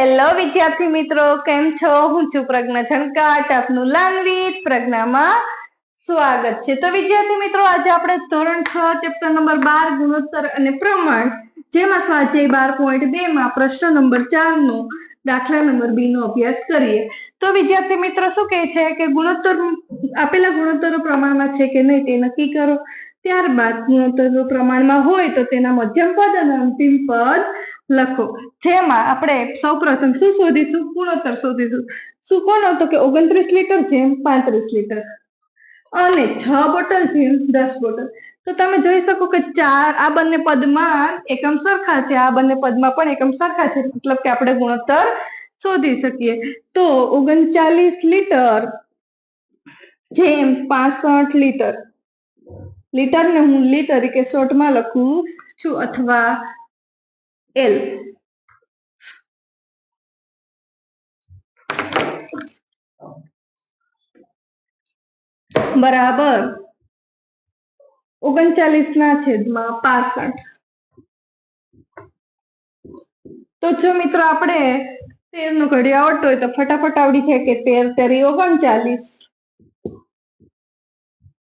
Hello વિદ્યાર્થી મિત્રો, કેમ છો? હું છું પ્રજ્ઞા છણકાટ, આપનું લર્ન વિથ પ્રજ્ઞામાં સ્વાગત છે. તો વિદ્યાર્થી મિત્રો, આજે આપણે ધોરણ 6 ચેપ્ટર નંબર 12 ગુણોત્તર અને પ્રમાણ, જેમાં સ્વાધ્યાય 12.2 માં પ્રશ્ન નંબર 4 નો દાખલા નંબર 2 નો અભ્યાસ કરીએ. તો વિદ્યાર્થી મિત્રો શું કહે છે કે ગુણોત્તર આપેલા ગુણોત્તરો પ્રમાણમાં છે કે નહીં તે નક્કી કરો. ત્યારબાદ ગુણોત્તરો પ્રમાણમાં હોય તો તેના મધ્યમ પદ અને અંતિમ પદ લખો. જેમાં આપણે સૌપ્રથમ શું શોધીશું? ગુણોત્તર શોધીશું. શું કોનો? તો કે 29 લીટર જેમ 35 લીટર અને 6 બોટલ જેમ 10 બોટલ. તો તમે જોઈ શકો કે આ બંને પદમાં એકમ સરખા છે, આ બંને પદમાં પણ એકમ સરખા છે, મતલબ કે આપણે ગુણોત્તર શોધી શકીએ. તો 39 લીટર જેમ 65 લીટર, લીટર ને હું લી તરીકે શોર્ટમાં લખું છું અથવા એલ, બરાબર 39/65. તો જો મિત્રો આપણે 13 નો ઘડિયો આવડતો હોય તો ફટાફટ આવડી જાય કે 13 તેરી 39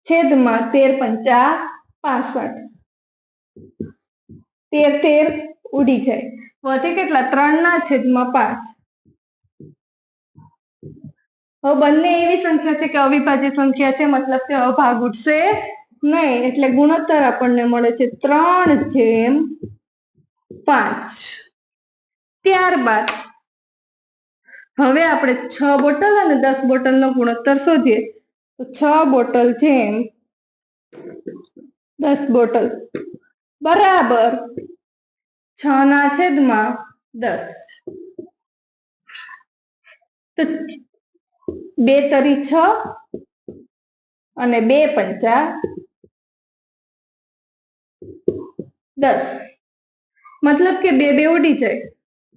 છેદમાં 13 × 5 = 13 ઉડી જાય. વધે કેટલા? 3/5. હવે બંને એવી સંખ્યા છે કે અવિભાજ્ય સંખ્યા છે, મતલબ કે ભાગ ઉઠશે નહીં, એટલે ગુણોત્તર આપણને મળે છે 3/5. ત્યારબાદ હવે આપણે 6 બોટલ અને 10 બોટલ નો ગુણોત્તર શોધીએ. તો 6 બોટલ જેમ 10 બોટલ બરાબર 6/10. તો 2 તરી 6 અને 2 પંચા 10, મતલબ કે 2 ઉડી જાય.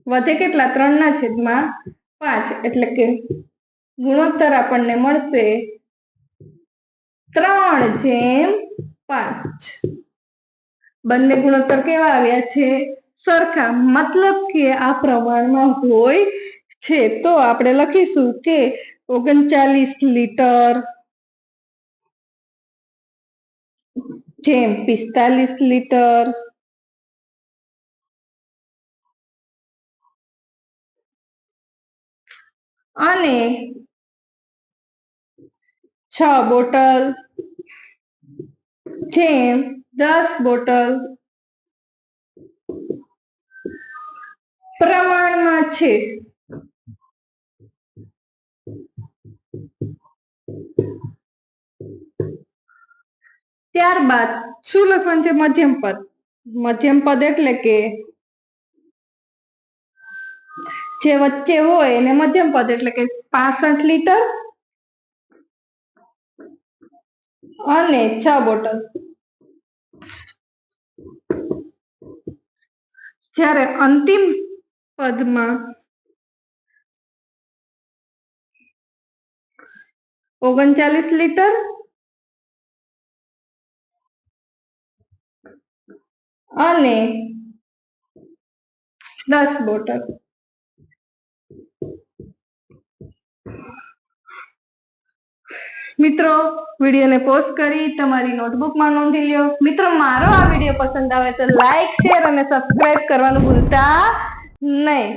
વધે કેટલા? 3/5, એટલે કે ગુણોત્તર આપણને મળશે 3/5. બંને ગુણોત્તર કેવા આવ્યા છે? સરખા, મતલબ કે આ પ્રમાણમાં હોય છે. તો આપણે લખીશું કે 39 લીટર જેમ 45 લીટર અને 6 બોટલ જેમ 10 બોટલ પ્રમાણમાં છે. ત્યારબાદ શું લખવાનું છે? મધ્યમ પદ. મધ્યમ પદ એટલે કે જે વચ્ચે હોય એને મધ્યમ પદ, એટલે કે 65 લીટર અને 6 બોટલ. જ્યારે અંતિમ પદમાં 39 લીટર અને 10 બોટલ. મિત્રો, વિડીયોને પોઝ કરી તમારી નોટબુકમાં નોંધી લો. મિત્રો, મારો આ વિડીયો પસંદ આવે તો લાઈક, શેર અને સબસ્ક્રાઇબ કરવાનું ભૂલતા નહીં.